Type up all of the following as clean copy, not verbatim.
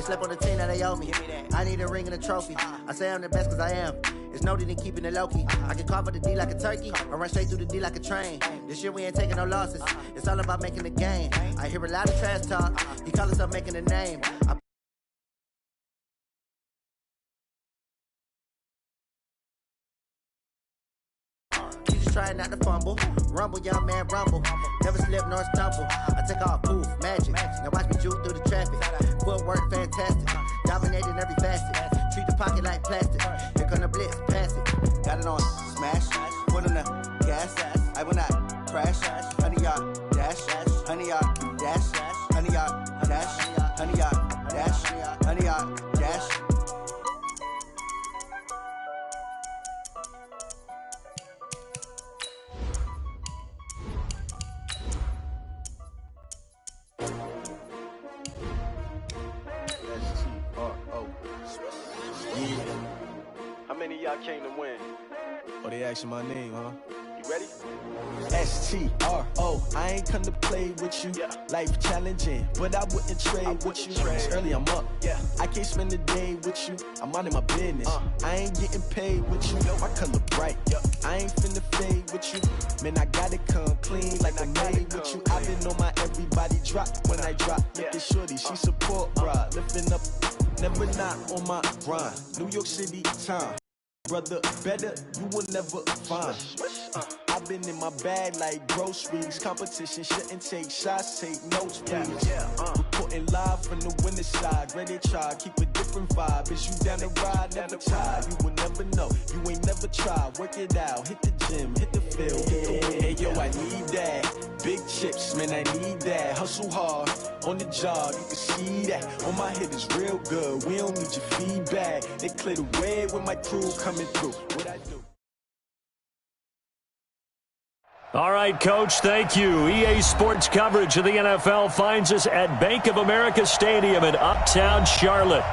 slept on the team that they owe me. I need a ring and a trophy. I say I'm the best because I am. It's noted in keeping it low-key. I can carve for the D like a turkey, or run straight through the D like a train. This year we ain't taking no losses. It's all about making the game. I hear a lot of trash talk. He call himself making a name. Try not to fumble, rumble, young man, rumble. Never slip nor stumble. I take off, poof, magic. Now watch me juke through the traffic. Footwork, fantastic. Dominating every facet. Treat the pocket like plastic. Here come the blitz, pass it. Got it on, smash. Put on the gas. I will not crash. Honey, y'all, dash. Honey, y'all, dash. Honey, y'all, dash. Honey, y'all, dash. Honey, y'all, dash. How many of y'all came to win? Oh, they asking my name, huh? You ready? STRO, I ain't come to play with you. Yeah. Life challenging, but I wouldn't trade with you. It's early, I'm up. Yeah. I can't spend the day with you. I'm minding my business. I ain't getting paid with you. My color bright. I ain't finna fade with you. Man, I gotta come clean like I made with you. I've been on my everybody drop when I drop. Look at shorty, she support, bruh. Lifting up, never not on my grind. New York City time. Brother, better, you will never find. I've been in my bag like groceries. Competition shouldn't take shots, take notes, please. Reporting live from the winning side. Ready to try, keep a different vibe. Is you down the ride, never tired. You will never know, you ain't never tried. Work it out, hit the gym, hit the field, hit the win. Hey yo, I need that. Big chips, man, I need that. Hustle hard, on the job, you can see that. On my head is real good, we don't need your feedback. They clear the way with my crew coming through. What I do? All right, Coach, thank you. EA Sports coverage of the NFL finds us at Bank of America Stadium in Uptown Charlotte.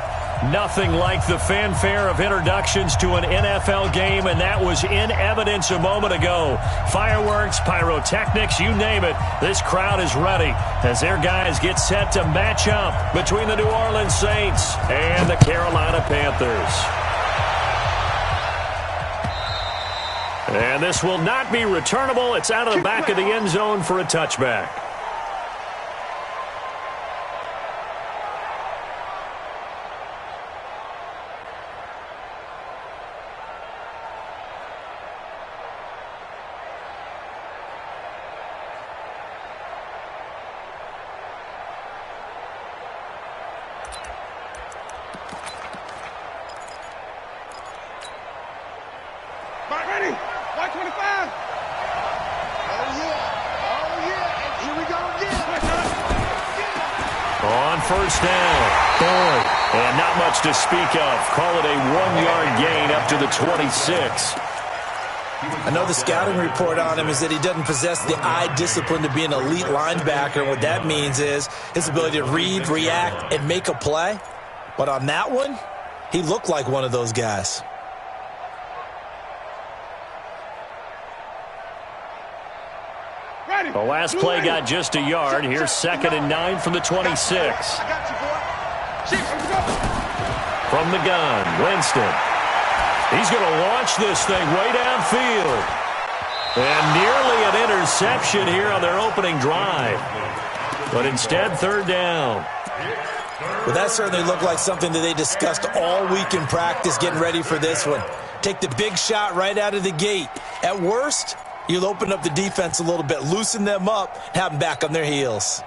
Nothing like the fanfare of introductions to an NFL game, and that was in evidence a moment ago. Fireworks, pyrotechnics, you name it. This crowd is ready as their guys get set to match up between the New Orleans Saints and the Carolina Panthers. And this will not be returnable. It's out of the back of the end zone for a touchback. First down. Boy, and not much to speak of. Call it a 1-yard gain up to the 26. I know the scouting report on him is that he doesn't possess the eye discipline to be an elite linebacker. And what that means is his ability to read, react, and make a play. But on that one, he looked like one of those guys. The last play got just a yard. Here's 2nd and 9 from the 26. From the gun, Winston. He's going to launch this thing way downfield. And nearly an interception here on their opening drive. But instead, 3rd down. Well, that certainly looked like something that they discussed all week in practice getting ready for this one. Take the big shot right out of the gate. At worst, you'll open up the defense a little bit, loosen them up, have them back on their heels.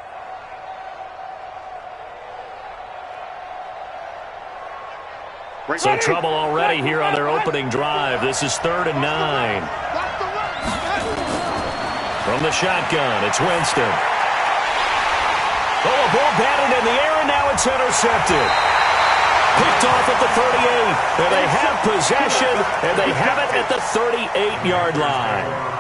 So trouble already here on their opening drive. This is 3rd and 9. From the shotgun, it's Winston. Oh, a ball batted in the air, and now it's intercepted. Picked off at the 38, and they have possession, and they have it at the 38-yard line.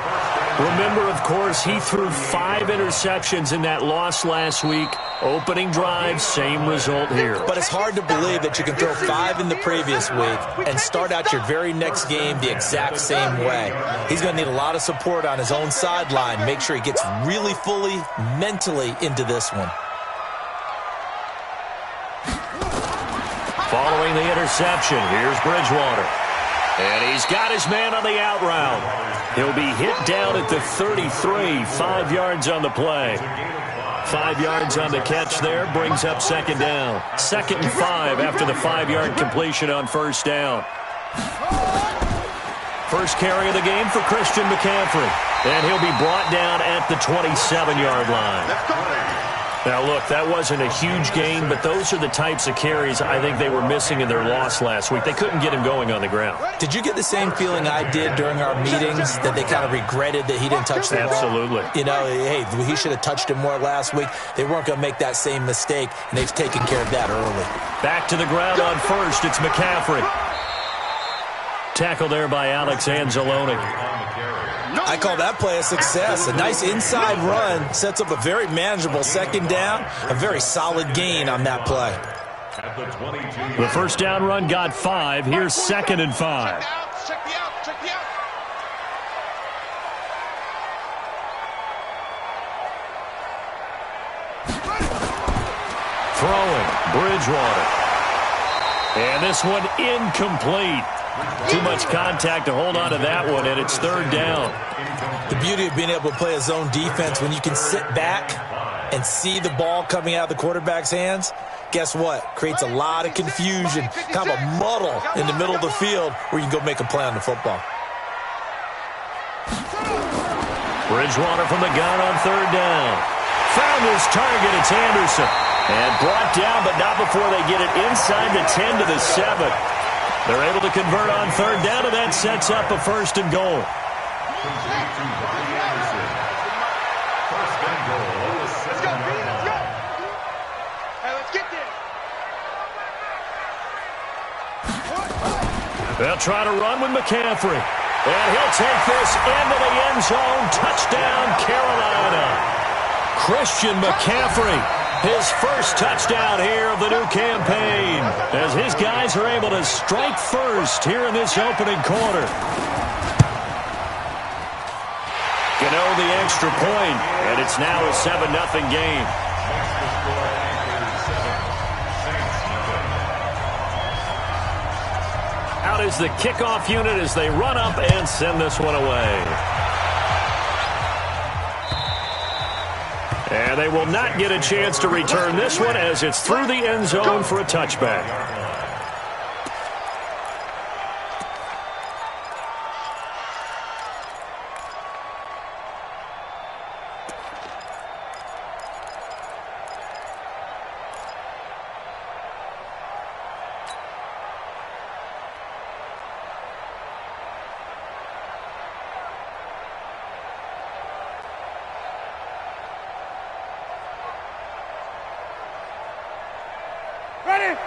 Remember, of course, he threw 5 interceptions in that loss last week. Opening drive, same result here. But it's hard to believe that you can throw 5 in the previous week and start out your very next game the exact same way. He's going to need a lot of support on his own sideline. Make sure he gets really fully, mentally into this one. Following the interception, here's Bridgewater. And he's got his man on the out route. He'll be hit down at the 33, 5 yards on the play. 5 yards on the catch there, brings up second down. 2nd and 5 after the 5-yard completion on first down. First carry of the game for Christian McCaffrey. And he'll be brought down at the 27-yard line. Now, look, that wasn't a huge gain, but those are the types of carries I think they were missing in their loss last week. They couldn't get him going on the ground. Did you get the same feeling I did during our meetings, that they kind of regretted that he didn't touch the ball? Absolutely. You know, hey, he should have touched it more last week. They weren't going to make that same mistake, and they've taken care of that early. Back to the ground on first. It's McCaffrey. Tackle there by Alex Anzalone. I call that play a success. A nice inside run sets up a very manageable second down, a very solid gain on that play. The first down run got 5. Here's 2nd and 5. Throwing, Bridgewater. And this one incomplete. Too much contact to hold on to that one, and it's 3rd down. The beauty of being able to play a zone defense, when you can sit back and see the ball coming out of the quarterback's hands, guess what? Creates a lot of confusion, kind of a muddle in the middle of the field where you can go make a play on the football. Bridgewater from the gun on 3rd down. Found his target. It's Anderson. And brought down, but not before they get it inside the 10 to the 7. They're able to convert on 3rd down, and that sets up a 1st and goal. They'll try to run with McCaffrey. And he'll take this into the end zone. Touchdown, Carolina. Christian McCaffrey, his first touchdown here of the new campaign, as his guys are able to strike first here in this opening quarter. Gano the extra point, and it's now a 7-0 game. Out is the kickoff unit as they run up and send this one away. And they will not get a chance to return this one as it's through the end zone for a touchback.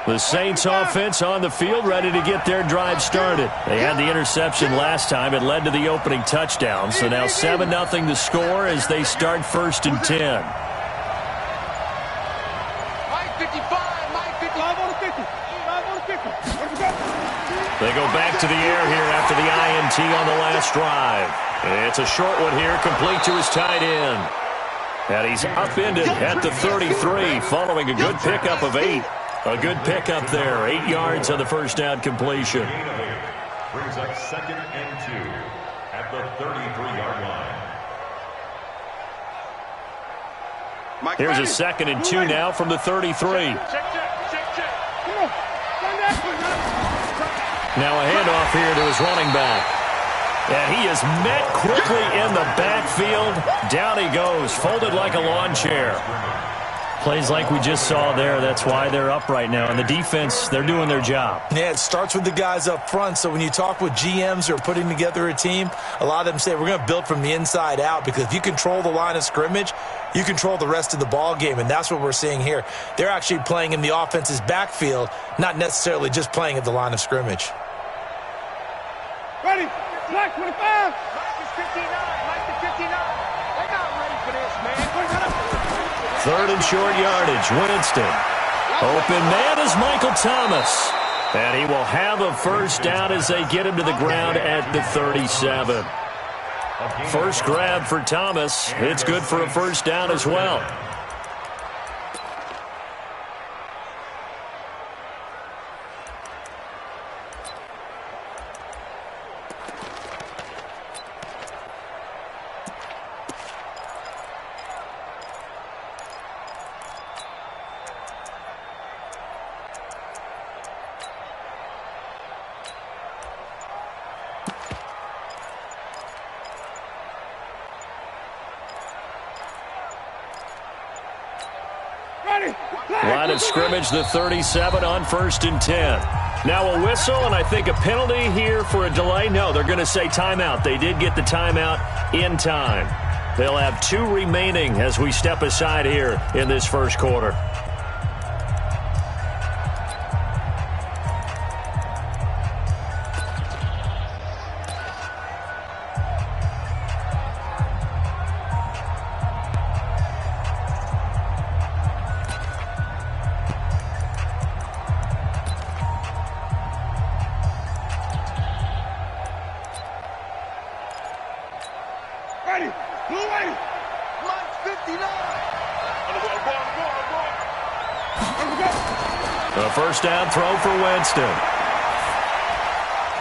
The Saints offense on the field, ready to get their drive started. They had the interception last time. It led to the opening touchdown. So now 7-0 to score as they start 1st and 10. They go back to the air here after the INT on the last drive. It's a short one here, complete to his tight end. And he's upended at the 33 following a good pickup of 8. A good pickup there. 8 yards on the first down completion. Brings up 2nd and 2 at the 33-yard line. Here's a 2nd and 2 now from the 33. Now a handoff here to his running back. And he is met quickly in the backfield. Down he goes, folded like a lawn chair. Plays like we just saw there. That's why they're up right now. And the defense, they're doing their job. Yeah, it starts with the guys up front. So when you talk with GMs who are putting together a team, a lot of them say we're going to build from the inside out, because if you control the line of scrimmage, you control the rest of the ball game, and that's what we're seeing here. They're actually playing in the offense's backfield, not necessarily just playing at the line of scrimmage. Ready, Black 25. Mike is 59, Mike is 59. They're not ready for this, man. 3rd and short yardage. Winston. Open man is Michael Thomas. And he will have a first down as they get him to the ground at the 37. First grab for Thomas. It's good for a first down as well. Line of scrimmage, the 37 on 1st and 10. Now a whistle, and I think a penalty here for a delay. No, they're going to say timeout. They did get the timeout in time. They'll have 2 remaining as we step aside here in this first quarter. A first down throw for Winston.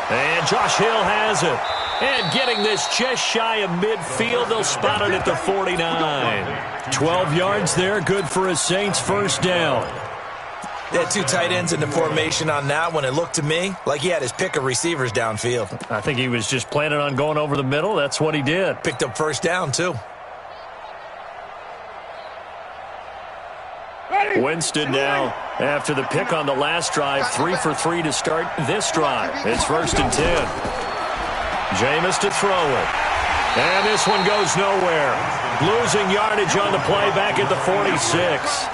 And Josh Hill has it. And getting this just shy of midfield, they'll spot it at the 49. 12 yards there, good for a Saints first down. They had 2 tight ends in the formation on that one. It looked to me like he had his pick of receivers downfield. I think he was just planning on going over the middle. That's what he did. Picked up first down, too. Winston now, after the pick on the last drive, 3 for 3 to start this drive. It's 1st and 10. Jameis to throw it. And this one goes nowhere. Losing yardage on the play back at the 46.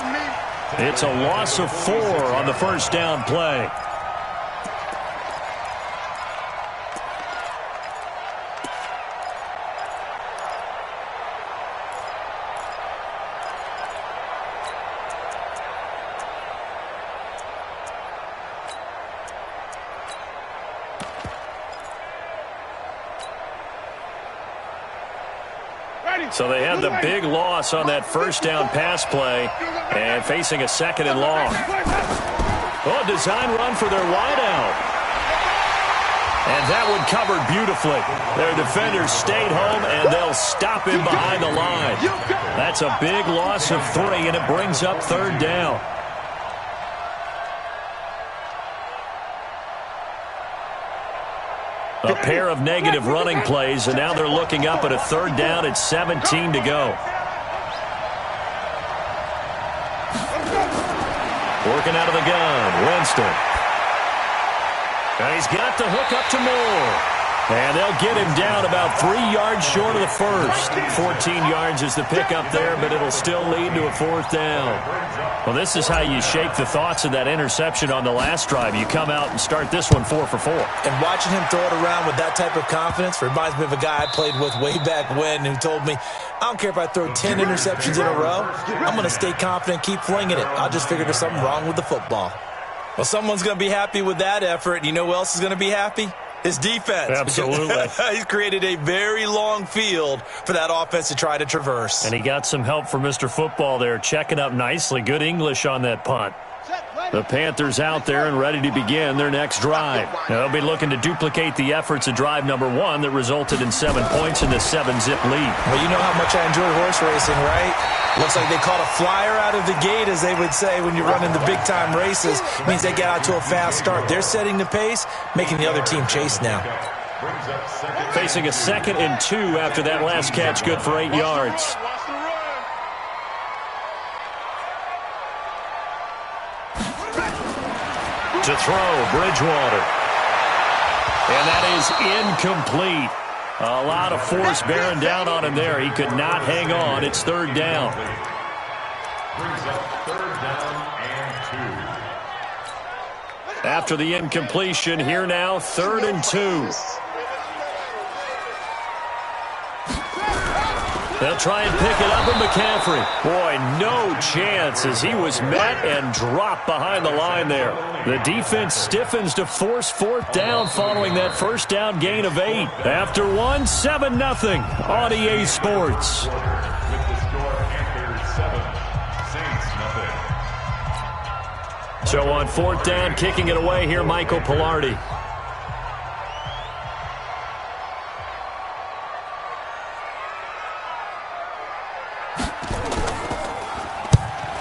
It's a loss of 4 on the first down play. So they had the big loss on that first down pass play and facing a 2nd and long. Oh, design run for their wideout. And that one covered beautifully. Their defenders stayed home, and they'll stop him behind the line. That's a big loss of 3, and it brings up 3rd down. A pair of negative running plays, and now they're looking up at a 3rd down at 17 to go. Working out of the gun, Winston. And he's got the hook up to Moore. And they'll get him down about 3 yards short of the first. 14 yards is the pickup there, but it'll still lead to a 4th down. Well, this is how you shake the thoughts of that interception on the last drive. You come out and start this one 4 for 4. And watching him throw it around with that type of confidence reminds me of a guy I played with way back when who told me, I don't care if I throw 10 interceptions in a row. I'm going to stay confident, keep flinging it. I'll just figure there's something wrong with the football. Well, someone's going to be happy with that effort. You know who else is going to be happy? His defense. Absolutely. He's created a very long field for that offense to try to traverse. And he got some help from Mr. Football there, checking up nicely. Good English on that punt. The Panthers out there and ready to begin their next drive. Now, they'll be looking to duplicate the efforts of drive number 1 that resulted in 7 points in the 7-zip lead. Well, you know how much I enjoy horse racing, right? Looks like they caught a flyer out of the gate, as they would say when you're running the big-time races. It means they get out to a fast start. They're setting the pace, making the other team chase now. Facing a 2nd and 2 after that last catch, good for 8 yards. To throw, Bridgewater. And that is incomplete. A lot of force bearing down on him there. He could not hang on. It's 3rd down. Brings up 3rd down and 2. After the incompletion, here now, 3rd and 2. They'll try and pick it up, and McCaffrey. Boy, no chance as he was met and dropped behind the line there. The defense stiffens to force 4th down following that first down gain of 8. After 7-0 on EA Sports. With the score, Panthers 7, Saints 0. So on 4th down, kicking it away here, Michael Pilardi.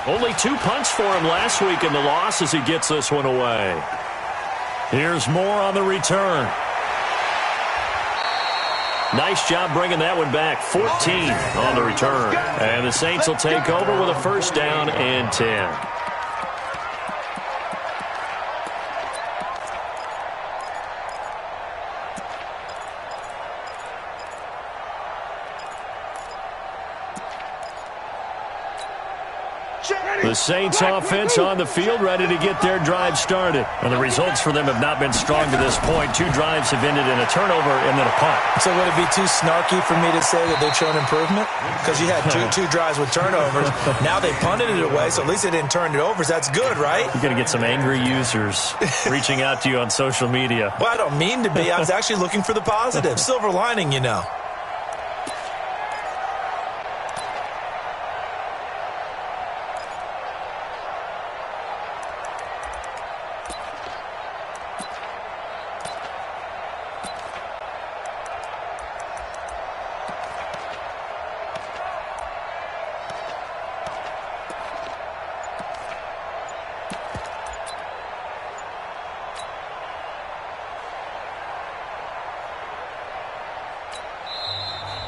Only 2 punts for him last week in the loss as he gets this one away. Here's Moore on the return. Nice job bringing that one back. 14 on the return. And the Saints will take over with a first down and 10. The Saints offense on the field, ready to get their drive started. And the results for them have not been strong to this point. 2 drives have ended in a turnover and then a punt. So would it be too snarky for me to say that they've shown improvement? Because you had two drives with turnovers. Now they punted it away, so at least they didn't turn it over. So that's good, right? You're going to get some angry users reaching out to you on social media. Well, I don't mean to be. I was actually looking for the positive. Silver lining, you know.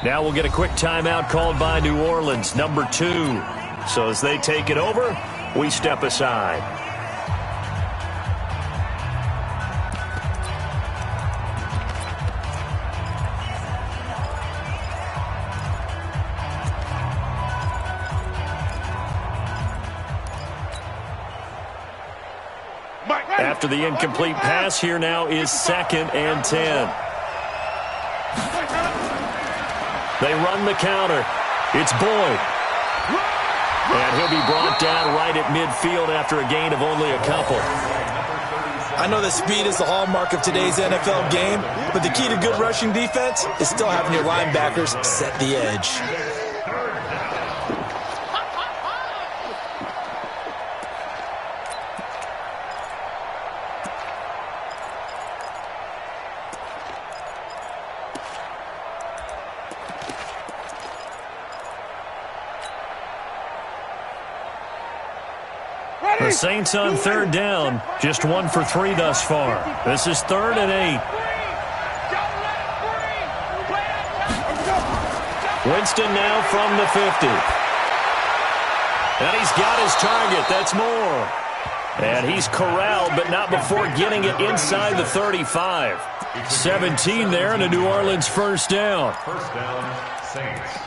Now we'll get a quick timeout called by New Orleans, number 2. So as they take it over, we step aside. After the incomplete pass, here now is 2nd and 10. They run the counter. It's Boyd. And he'll be brought down right at midfield after a gain of only a couple. I know that speed is the hallmark of today's NFL game, but the key to good rushing defense is still having your linebackers set the edge. The Saints on 3rd down, just 1 for 3 thus far. This is 3rd and 8. Winston now from the 50. And he's got his target. That's Moore. And he's corralled, but not before getting it inside the 35. 17 there, and a New Orleans first down. First down, Saints.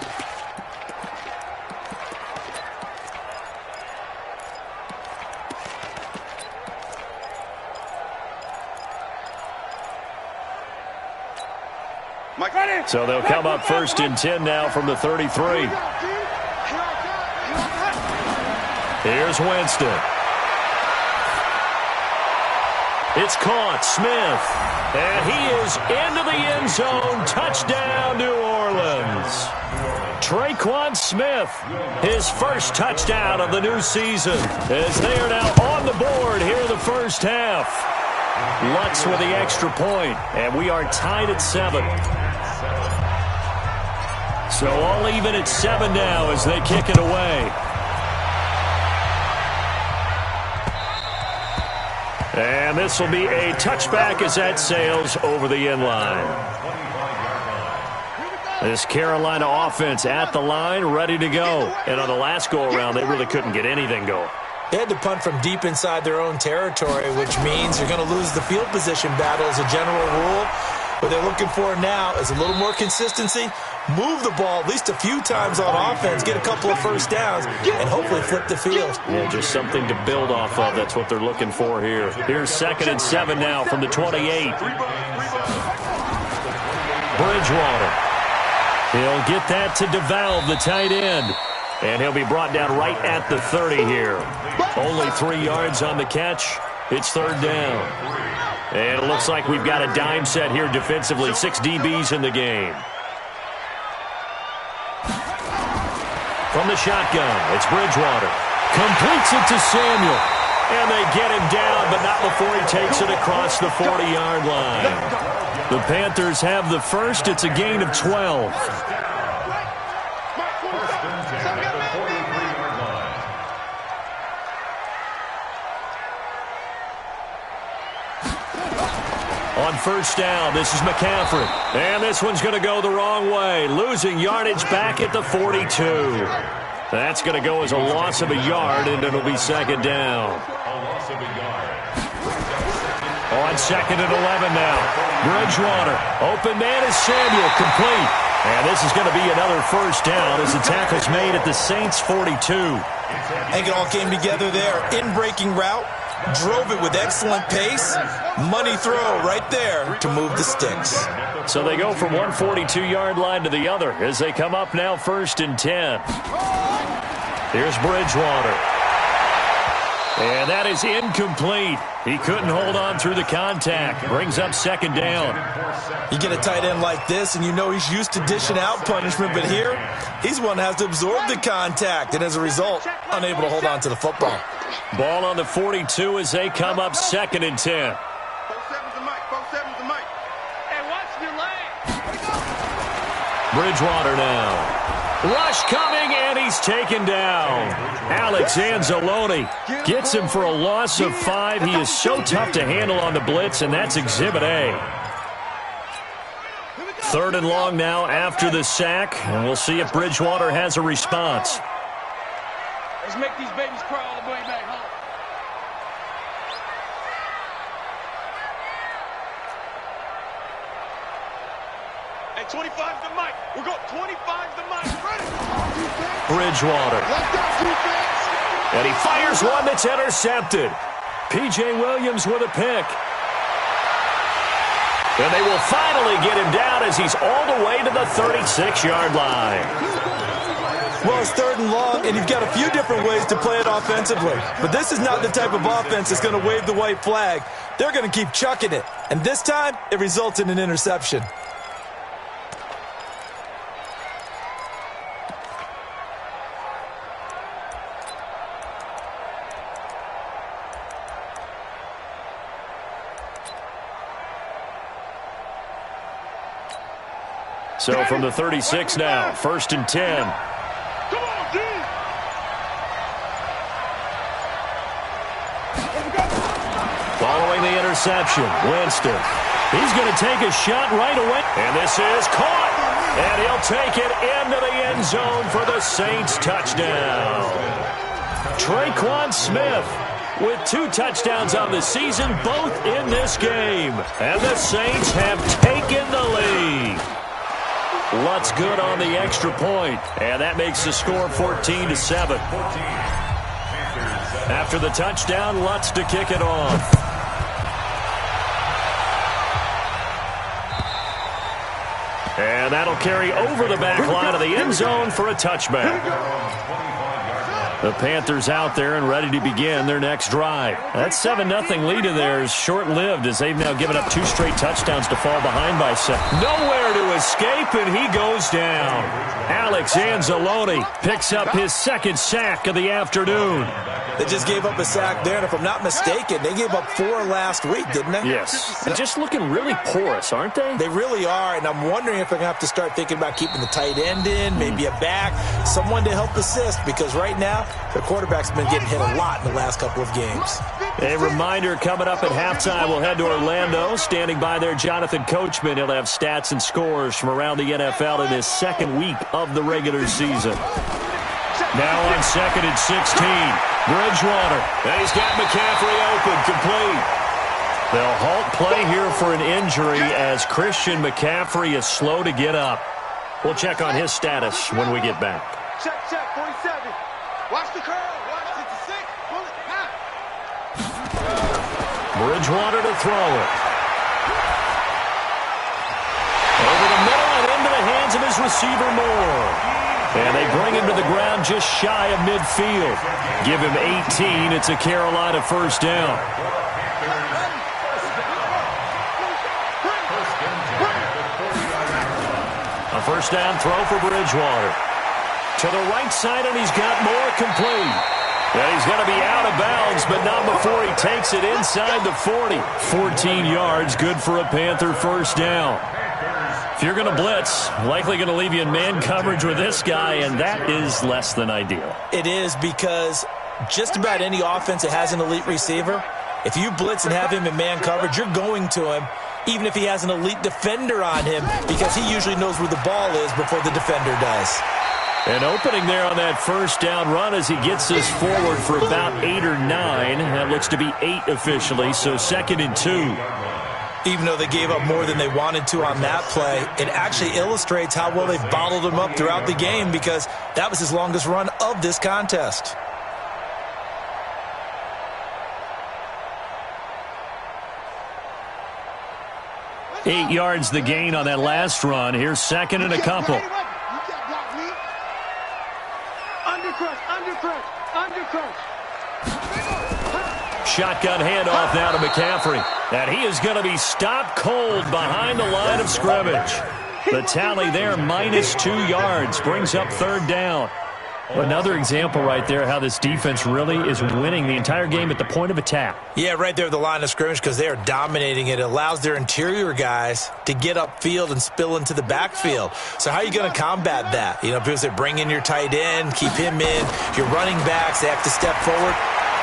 So they'll come up 1st and 10 now from the 33. Here's Winston. It's caught. Smith. And he is into the end zone. Touchdown, New Orleans. Tre'Quan Smith, his first touchdown of the new season, as they are now on the board here in the first half. Lutz with the extra point, and we are tied at 7. So all even at 7 now as they kick it away. And this will be a touchback as that sails over the end line. This Carolina offense at the line, ready to go. And on the last go-around, they really couldn't get anything going. They had to punt from deep inside their own territory, which means you're going to lose the field position battle as a general rule. What they're looking for now is a little more consistency, move the ball at least a few times on offense, get a couple of first downs, and hopefully flip the field. Yeah, just something to build off of. That's what they're looking for here. Here's 2nd and 7 now from the 28. Bridgewater. He'll get that to DeValve, the tight end. And he'll be brought down right at the 30 here. Only 3 yards on the catch. It's 3rd down. And it looks like we've got a dime set here defensively. 6 DBs in the game. From the shotgun, it's Bridgewater. Completes it to Samuel. And they get him down, but not before he takes it across the 40-yard line. The Panthers have the first. It's a gain of 12. On first down, this is McCaffrey. And this one's going to go the wrong way. Losing yardage back at the 42. That's going to go as a loss of a yard, and it'll be second down. On second and 11 now. Bridgewater. Open man is Samuel. Complete. And this is going to be another first down as the tackle's made at the Saints' 42. I think it all came together there. In-breaking route. Drove it with excellent pace. Money throw right there to move the sticks. So they go from one 42-yard line to the other as they come up now first and 10. Here's Bridgewater. And that is incomplete. He couldn't hold on through the contact. Brings up second down. You get a tight end like this, and you know he's used to dishing out punishment, but here, he's one that has to absorb the contact, and as a result, unable to hold on to the football. Ball on the 42 as they come up second and 10. Bridgewater now. Rush coming, and he's taken down. Alex Anzalone gets him for a loss of 5. He is so tough to handle on the blitz, and that's Exhibit A. Third and long now after the sack, and we'll see if Bridgewater has a response. Let's make these babies cry all the way back home. Hey, 25's the mic. We're going 25's the mic. Ready? Bridgewater. And he fires one that's intercepted. P.J. Williams with a pick. And they will finally get him down as he's all the way to the 36-yard line. Well, it's third and long, and you've got a few different ways to play it offensively. But this is not the type of offense that's going to wave the white flag. They're going to keep chucking it. And this time, it results in an interception. So from the 36 now, first and 10. Following the interception, Winston. He's going to take a shot right away. And this is caught. And he'll take it into the end zone for the Saints touchdown. Traquan Smith with 2 touchdowns on the season, both in this game. And the Saints have taken the lead. Lutz good on the extra point, and that makes the score 14-7. After the touchdown, Lutz to kick it off. And that'll carry over the back line of the end zone for a touchback. The Panthers out there and ready to begin their next drive. That 7-0 lead of theirs short-lived as they've now given up 2 straight touchdowns to fall behind by 7. Nowhere to escape, and he goes down. Alex Anzalone picks up his second sack of the afternoon. They just gave up a sack there, and if I'm not mistaken, they gave up 4 last week, didn't they? Yes. They're just looking really porous, aren't they? They really are, and I'm wondering if they're going to have to start thinking about keeping the tight end in, maybe a back, someone to help assist, because right now, their quarterback's been getting hit a lot in the last couple of games. A reminder, coming up at halftime, we'll head to Orlando. Standing by there, Jonathan Coachman. He'll have stats and scores from around the NFL in his second week of the regular season. Now on second and 16, Bridgewater. And he's got McCaffrey open, complete. They'll halt play here for an injury as Christian McCaffrey is slow to get up. We'll check on his status when we get back. Check, 47. Watch the curl. Watch it. 6. Pull it. Half. Bridgewater to throw it. Over the middle and into the hands of his receiver Moore. And they bring him to the ground just shy of midfield. Give him 18. It's a Carolina first down. A first down throw for Bridgewater. To the right side, and he's got Moore complete. And he's going to be out of bounds, but not before he takes it inside the 40. 14 yards, good for a Panther first down. If you're going to blitz, likely going to leave you in man coverage with this guy, and that is less than ideal. It is, because just about any offense that has an elite receiver, if you blitz and have him in man coverage, you're going to him. even if he has an elite defender on him, because he usually knows where the ball is before the defender does. An opening there on that first down run as he gets this forward for about 8 or 9. That looks to be 8 officially, so 2nd and 2. Even though they gave up more than they wanted to on that play, it actually illustrates how well they bottled him up throughout the game, because that was his longest run of this contest. Eight yards the gain on that last run. Here's 2nd and a couple. Shotgun handoff now to McCaffrey. And he is going to be stopped cold behind the line of scrimmage. The tally there, -2 yards, brings up 3rd down. Another example right there how this defense really is winning the entire game at the point of attack. Yeah, right there at the line of scrimmage, because they are dominating it. It allows their interior guys to get upfield and spill into the backfield. So how are you going to combat that? You know, because they bring in your tight end, keep him in. Your running backs, they have to step forward.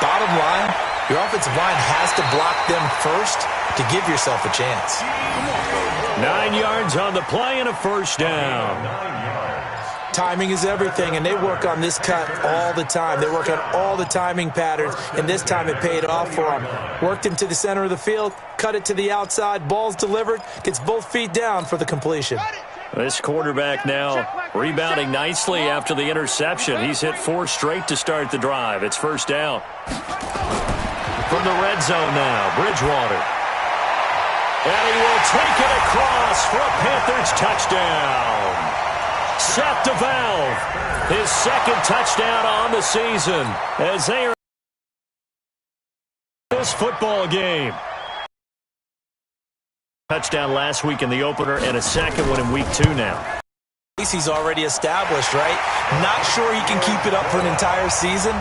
Bottom line, your offensive line has to block them first to give yourself a chance. 9 yards on the play and a 1st down. Timing is everything, and they work on this cut all the time. They work on all the timing patterns, and this time it paid off for them. Worked him to the center of the field, cut it to the outside, ball's delivered, gets both feet down for the completion. This quarterback now rebounding nicely after the interception. He's hit 4 straight to start the drive. It's 1st down. From the red zone now, Bridgewater. And he will take it across for a Panthers touchdown. Seth DeValve, his 2nd touchdown on the season as they are in this football game. Touchdown last week in the opener and a 2nd one in week 2 now. He's already established, right? Not sure he can keep it up for an entire season,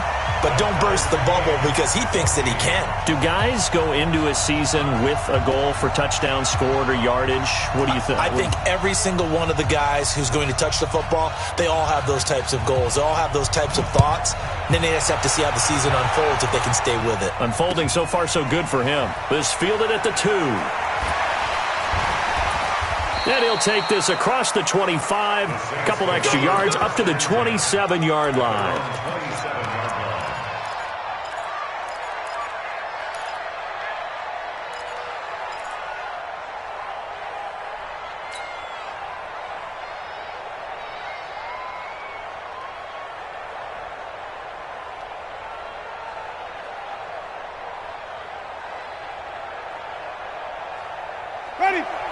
but don't burst the bubble because he thinks that he can. Do guys go into a season with a goal for touchdowns scored or yardage? What do you think? I think every single one of the guys who's going to touch the football, they all have those types of goals. They all have those types of thoughts. And then they just have to see how the season unfolds if they can stay with it. Unfolding so far so good for him. This fielded at the 2. And he'll take this across the 25, a couple extra yards, up to the 27-yard line.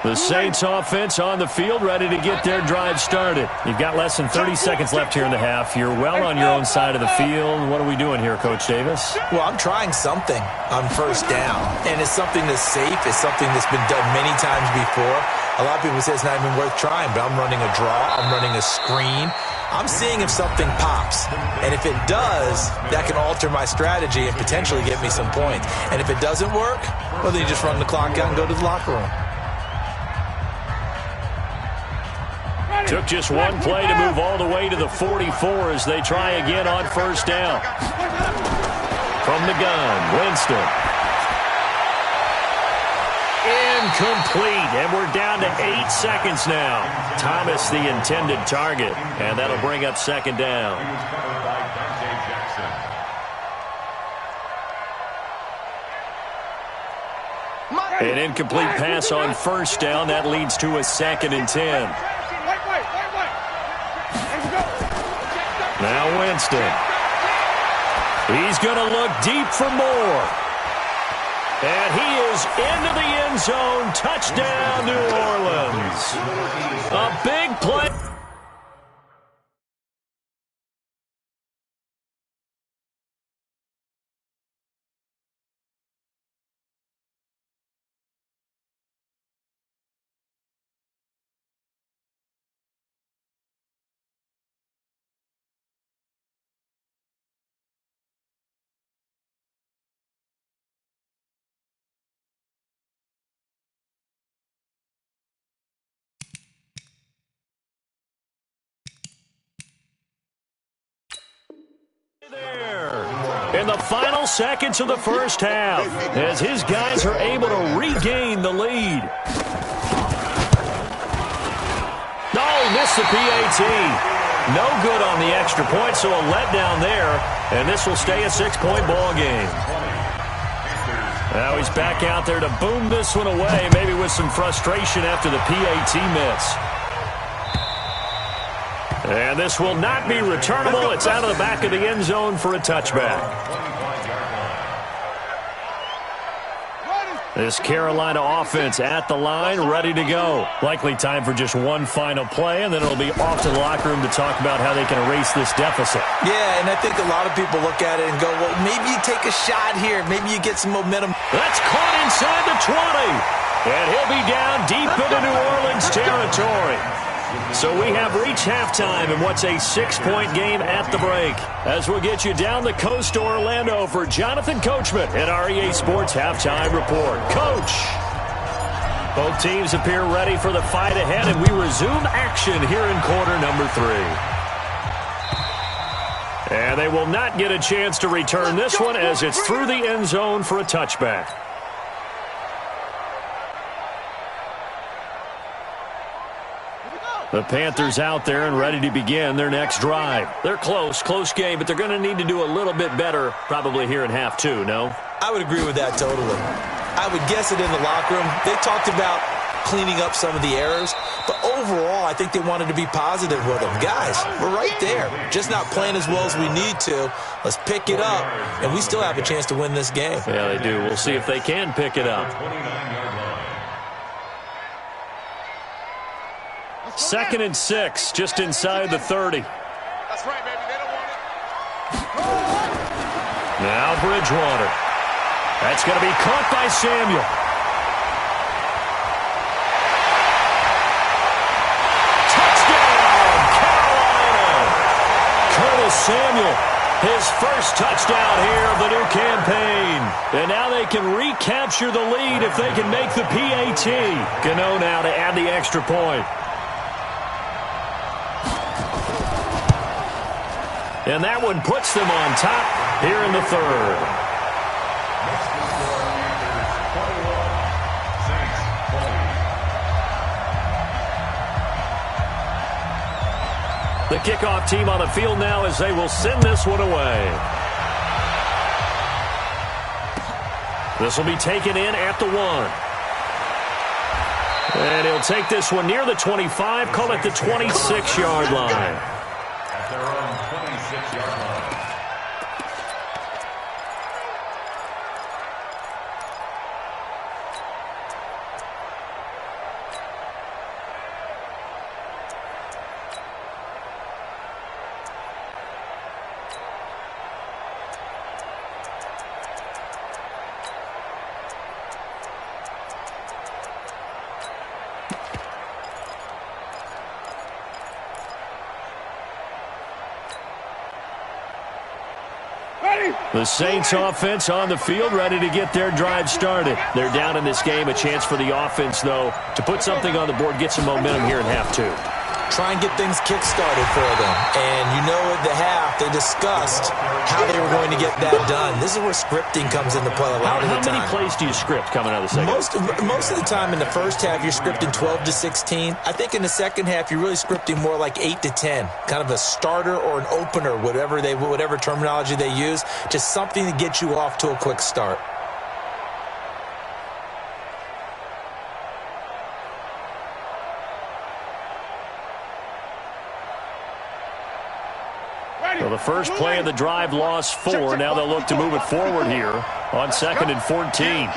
The Saints offense on the field, ready to get their drive started. You've got less than 30 seconds left here in the half. You're well on your own side of the field. What are we doing here, Coach Davis? Well, I'm trying something on 1st down, and it's something that's safe. It's something that's been done many times before. A lot of people say it's not even worth trying, but I'm running a draw. I'm running a screen. I'm seeing if something pops, and if it does, that can alter my strategy and potentially get me some points. And if it doesn't work, well, then you just run the clock out and go to the locker room. Took just one play to move all the way to the 44 as they try again on 1st down. From the gun, Winston. Incomplete, and we're down to 8 seconds now. Thomas the intended target, and that'll bring up 2nd down. An incomplete pass on 1st down. That leads to a 2nd and 10. Now Winston. He's going to look deep for more. And he is into the end zone. Touchdown, New Orleans. A big play. in the final seconds of the first half as his guys are able to regain the lead. Oh, missed the PAT. No good on the extra point, so a letdown there, and this will stay a 6-point ball game. Now he's back out there to boom this one away, maybe with some frustration after the PAT miss. And this will not be returnable. It's out of the back of the end zone for a touchback. This Carolina offense at the line, ready to go. Likely time for just one final play, and then it'll be off to the locker room to talk about how they can erase this deficit. Yeah, and I think a lot of people look at it and go, well, maybe you take a shot here. Maybe you get some momentum. That's caught inside the 20. And he'll be down deep into New Orleans territory. So we have reached halftime in what's a 6-point game at the break. As we'll get you down the coast to Orlando for Jonathan Coachman at our EA Sports Halftime Report. Coach! Both teams appear ready for the fight ahead, and we resume action here in quarter number 3. And they will not get a chance to return this one as it's through the end zone for a touchback. The Panthers out there and ready to begin their next drive. They're close game, but they're going to need to do a little bit better probably here in half 2, no? I would agree with that totally. I would guess it in the locker room. They talked about cleaning up some of the errors, but overall I think they wanted to be positive with them. Guys, we're right there. Just not playing as well as we need to. Let's pick it up, and we still have a chance to win this game. Yeah, they do. We'll see if they can pick it up. 2nd and 6, just inside the 30. That's right, baby. They don't want it. Now Bridgewater. That's going to be caught by Samuel. Touchdown, Carolina! Curtis Samuel, his first touchdown here of the new campaign. And now they can recapture the lead if they can make the PAT. Gano now to add the extra point. And that one puts them on top here in the 3rd. The kickoff team on the field now as they will send this one away. This will be taken in at the 1. And he'll take this one near the 25, call it the 26-yard line. At their own 26-yard line. The Saints offense on the field, ready to get their drive started. They're down in this game. A chance for the offense, though, to put something on the board, get some momentum here in half 2. Try and get things kick-started for them. And you know at the half, they discussed how they were going to get that done. This is where scripting comes into play a lot of the time. How many plays do you script coming out of the second? Most of the time in the first half, you're scripting 12 to 16. I think in the second half, you're really scripting more like 8 to 10. Kind of a starter or an opener, whatever terminology they use. Just something to get you off to a quick start. Well, the first play of the drive lost 4. Now they'll look to move it forward here on 2nd and 14.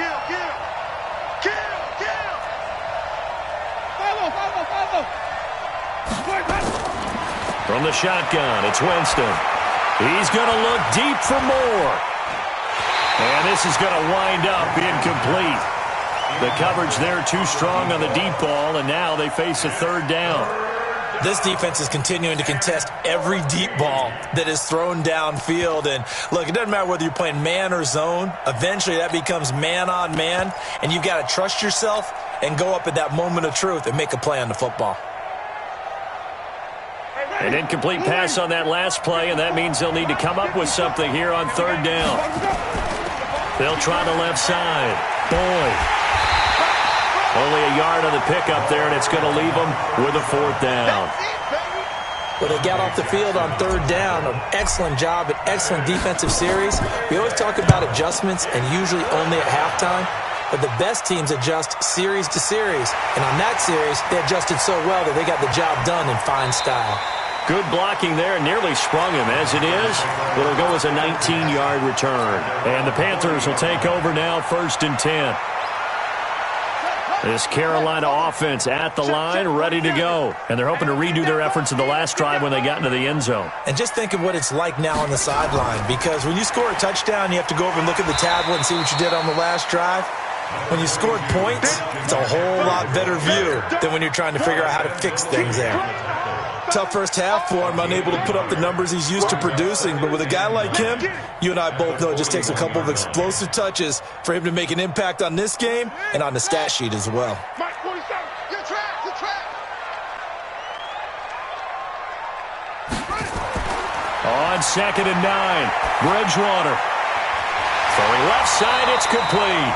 From the shotgun, it's Winston. He's going to look deep for more. And this is going to wind up incomplete. The coverage there too strong on the deep ball, and now they face a 3rd down. This defense is continuing to contest every deep ball that is thrown downfield. And, look, it doesn't matter whether you're playing man or zone. Eventually that becomes man-on-man, and you've got to trust yourself and go up at that moment of truth and make a play on the football. An incomplete pass on that last play, and that means they'll need to come up with something here on third down. They'll try the left side. Boyd. Only a yard on the pickup there, and it's going to leave them with a fourth down. Well, they got off the field on third down. An excellent job, an excellent defensive series. We always talk about adjustments, and usually only at halftime. But the best teams adjust series to series. And on that series, they adjusted so well that they got the job done in fine style. Good blocking there. Nearly sprung him. As it is, it'll go as a 19-yard return. And the Panthers will take over now, 1st and 10. This Carolina offense at the line, ready to go. And they're hoping to redo their efforts in the last drive when they got into the end zone. And just think of what it's like now on the sideline, because when you score a touchdown, you have to go over and look at the tablet and see what you did on the last drive. When you scored points, it's a whole lot better view than when you're trying to figure out how to fix things there. Tough first half for him, unable to put up the numbers he's used to producing. But with a guy like him, you and I both know it just takes a couple of explosive touches for him to make an impact on this game and on the stat sheet as well. On 2nd and 9, Bridgewater. Throwing left side, it's complete.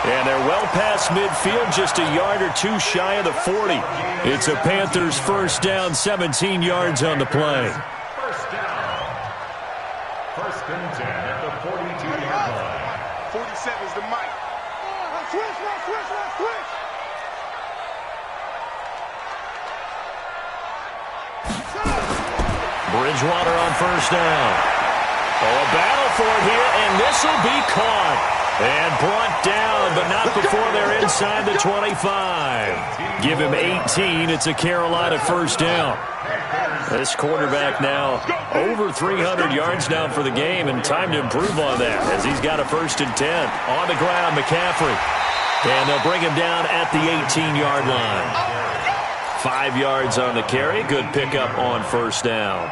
And they're well past midfield, just a yard or two shy of the 40. It's a Panthers first down, 17 yards on the play. First down. 1st and 10 at the 42-yard line. 47 is the mic. Switch. Bridgewater on first down. Oh, a battle for it here, and this will be caught. And brought down, but not before they're inside the 25. Give him 18. It's a Carolina first down. This quarterback now over 300 yards now for the game, and time to improve on that as he's got a 1st and 10. On the ground, McCaffrey. And they'll bring him down at the 18-yard line. 5 yards on the carry. Good pickup on first down.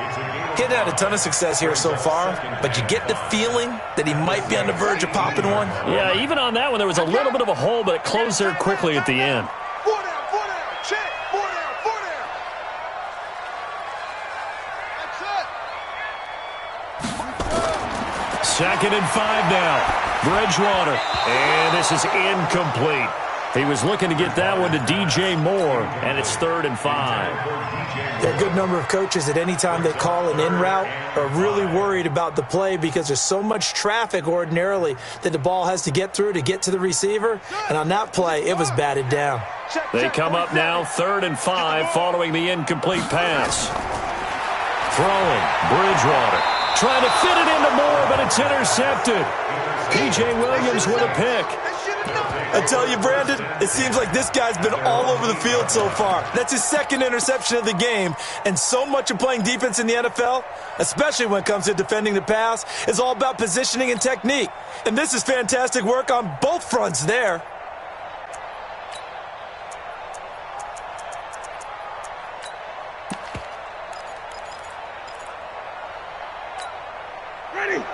He hadn't had a ton of success here so far, but you get the feeling that he might be on the verge of popping one. Yeah, even on that one, there was a little bit of a hole, but it closed there quickly at the end. 4 down, check, 4 down. That's it. 2nd and 5 now. Bridgewater. And this is incomplete. He was looking to get that one to DJ Moore, and it's 3rd and 5. There are a good number of coaches at any time they call an in route are really worried about the play because there's so much traffic ordinarily that the ball has to get through to get to the receiver. And on that play, it was batted down. They come up now 3rd and 5 following the incomplete pass. Throwing, Bridgewater. Trying to fit it into Moore, but it's intercepted. P.J. Williams with a pick. I tell you, Brandon, it seems like this guy's been all over the field so far. That's his 2nd interception of the game. And so much of playing defense in the NFL, especially when it comes to defending the pass, is all about positioning and technique. And this is fantastic work on both fronts there.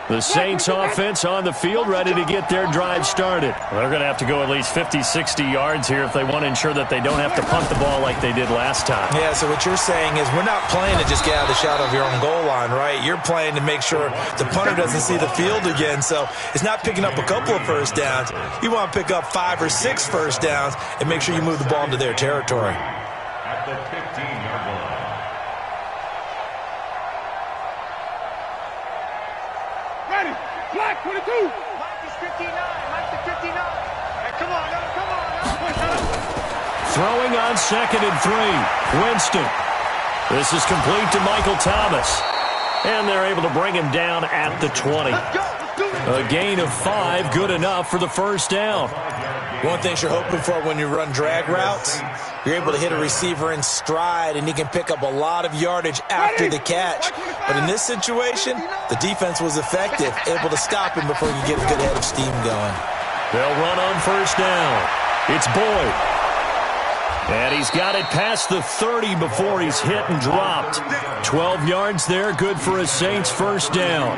The Saints offense on the field, ready to get their drive started. They're going to have to go at least 50, 60 yards here if they want to ensure that they don't have to punt the ball like they did last time. Yeah, so what you're saying is we're not playing to just get out of the shot of your own goal line, right? You're playing to make sure the punter doesn't see the field again. So it's not picking up a couple of first downs. You want to pick up 5 or 6 first downs and make sure you move the ball into their territory. At the 15-yard line. Black 22. Mike is 59. Mike is 59. Hey, come on. Throwing on 2nd and 3. Winston. This is complete to Michael Thomas. And they're able to bring him down at the 20. A gain of 5, good enough for the first down. One thing you're hoping for when you run drag routes, you're able to hit a receiver in stride, and he can pick up a lot of yardage after the catch. But in this situation, the defense was effective, able to stop him before you get a good head of steam going. They'll run on first down. It's Boyd. And he's got it past the 30 before he's hit and dropped. 12 yards there, good for a Saints first down.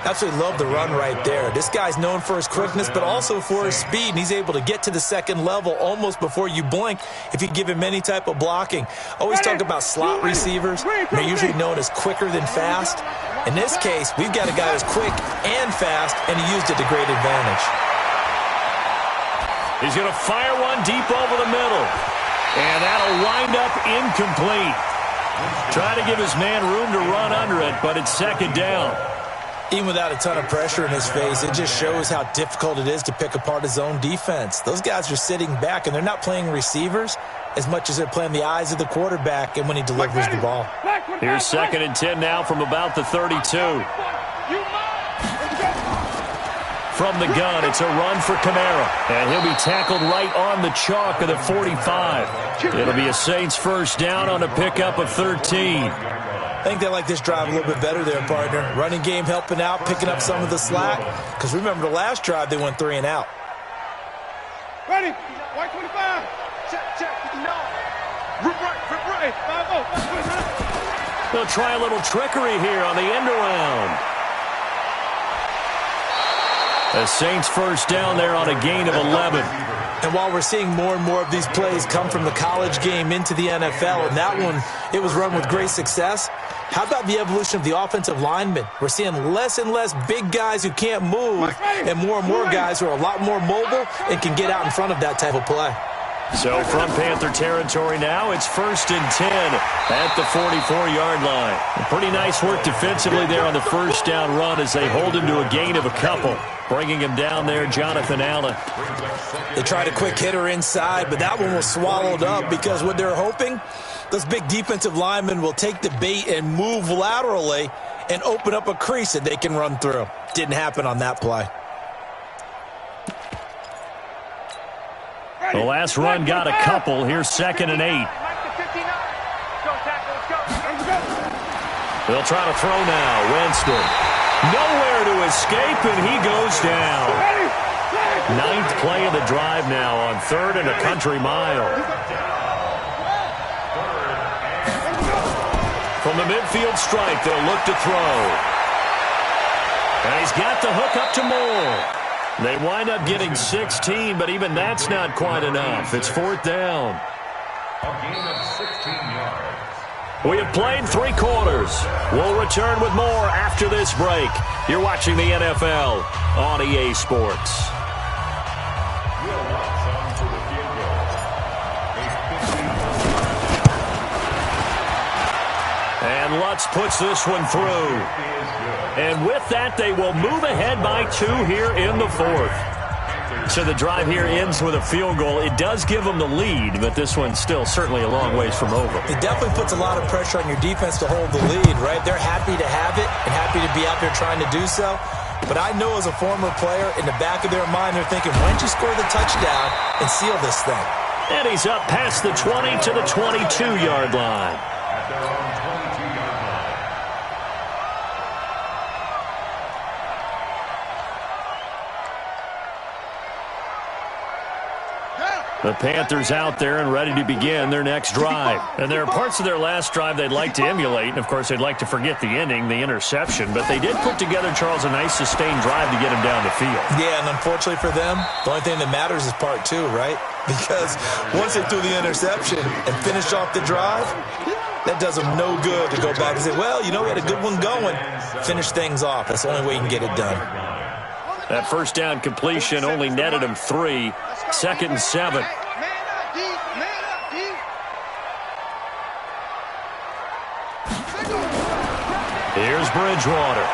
Absolutely love the run right there. This guy's known for his quickness, but also for his speed, and he's able to get to the second level almost before you blink if you give him any type of blocking. Always talk about slot receivers. They're usually known as quicker than fast. In this case, we've got a guy who's quick and fast, and he used it to great advantage. He's going to fire one deep over the middle, and that'll wind up incomplete. Trying to give his man room to run under it, but it's second down. Even without a ton of pressure in his face, it just shows how difficult it is to pick apart his own defense. Those guys are sitting back, and they're not playing receivers as much as they're playing the eyes of the quarterback and when he delivers the ball. Here's 2nd and 10 now from about the 32. From the gun, it's a run for Kamara, and he'll be tackled right on the chalk of the 45. It'll be a Saints first down on a pickup of 13. I think they like this drive a little bit better there, partner. Running game helping out, picking up some of the slack. Because remember, the last drive, they went 3 and out. Ready? White 25. Check. No. Rip right. 5-0. They'll try a little trickery here on the end around. The Saints first down there on a gain of 11. And while we're seeing more and more of these plays come from the college game into the NFL, and that one, it was run with great success, how about the evolution of the offensive linemen? We're seeing less and less big guys who can't move and more guys who are a lot more mobile and can get out in front of that type of play. So from Panther territory now, it's 1st and 10 at the 44-yard line. Pretty nice work defensively there on the first down run as they hold him to a gain of a couple. Bringing him down there, Jonathan Allen. They tried a quick hitter inside, but that one was swallowed up because what they're hoping, those big defensive linemen will take the bait and move laterally and open up a crease that they can run through. Didn't happen on that play. The last run got a couple. Here's 2nd and 8. They'll try to throw now. Winston. Nowhere to escape, and he goes down. 9th play of the drive now on 3rd and a country mile. From the midfield stripe, they'll look to throw. And he's got the hook up to Moore. They wind up getting 16, but even that's not quite enough. It's 4th down. A gain of 16 yards. We have played 3 quarters. We'll return with more after this break. You're watching the NFL on EA Sports. Will Watson for the field goal. And Lutz puts this one through. And with that, they will move ahead by 2 here in the 4th. So the drive here ends with a field goal. It does give them the lead, but this one's still certainly a long ways from over. It definitely puts a lot of pressure on your defense to hold the lead, right? They're happy to have it and happy to be out there trying to do so. But I know as a former player, in the back of their mind, they're thinking, why don't you score the touchdown and seal this thing? And he's up past the 20 to the 22-yard line. At their own 22-yard line. The Panthers out there and ready to begin their next drive. And there are parts of their last drive they'd like to emulate. And, of course, they'd like to forget the ending, the interception. But they did put together, Charles, a nice sustained drive to get him down the field. Yeah, and unfortunately for them, the only thing that matters is part 2, right? Because once they threw the interception and finished off the drive, that does them no good to go back and say, well, you know, we had a good one going. Finish things off. That's the only way you can get it done. That first down completion only netted him 3. 2nd and 7. Here's Bridgewater.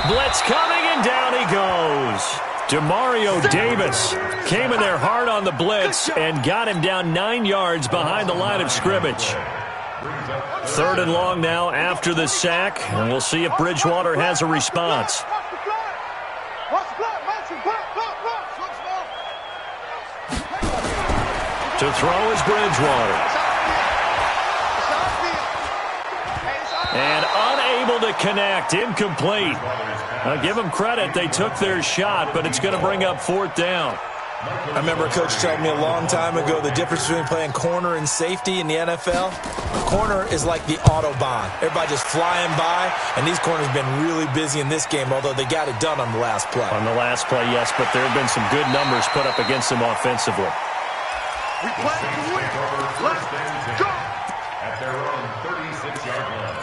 Blitz coming, and down he goes. Demario Davis came in there hard on the blitz and got him down 9 yards behind the line of scrimmage. 3rd and long now after the sack, and we'll see if Bridgewater has a response. To throw is Bridgewater. And unable to connect, incomplete. I'll give them credit, they took their shot, but it's going to bring up 4th down. I remember a coach telling me a long time ago the difference between playing corner and safety in the NFL. Corner is like the Autobahn. Everybody just flying by, and these corners have been really busy in this game, although they got it done on the last play. On the last play, yes, but there have been some good numbers put up against them offensively. We play to win. Let's go. At their own 36-yard line.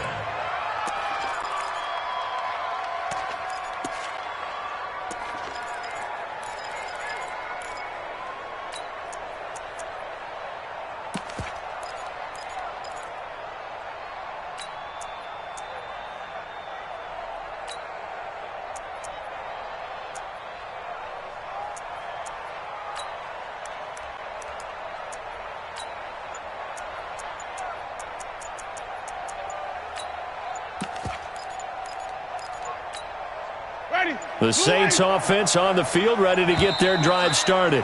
The Saints offense on the field, ready to get their drive started.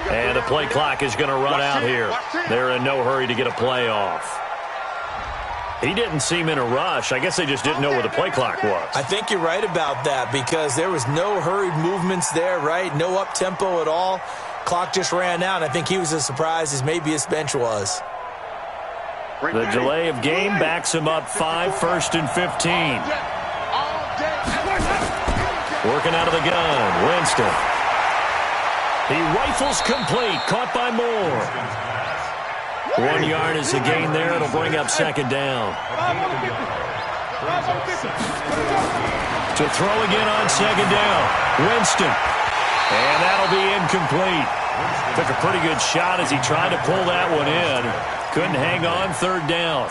And the play clock is going to run out here. They're in no hurry to get a play off. He didn't seem in a rush. I guess they just didn't know where the play clock was. I think you're right about that because there was no hurried movements there, right? No up-tempo at all. Clock just ran out. I think he was as surprised as maybe his bench was. The delay of game backs him up 5, 1st and 15. Working out of the gun, Winston. He rifles complete, caught by Moore. 1 yard is the gain there. It'll bring up second down. To throw again on second down, Winston. And that'll be incomplete. Took a pretty good shot as he tried to pull that one in. Couldn't hang on, third down.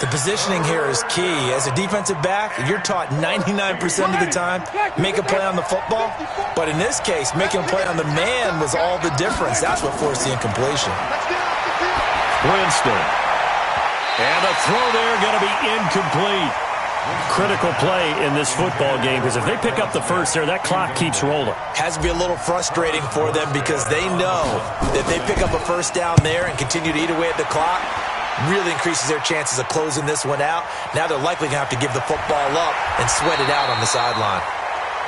The positioning here is key. As a defensive back, you're taught 99% of the time, make a play on the football. But in this case, making a play on the man was all the difference. That's what forced the incompletion. Winston. And a throw there going to be incomplete. Critical play in this football game because if they pick up the first there, that clock keeps rolling. Has to be a little frustrating for them because they know that if they pick up a first down there and continue to eat away at the clock, really increases their chances of closing this one out. Now they're likely going to have to give the football up and sweat it out on the sideline.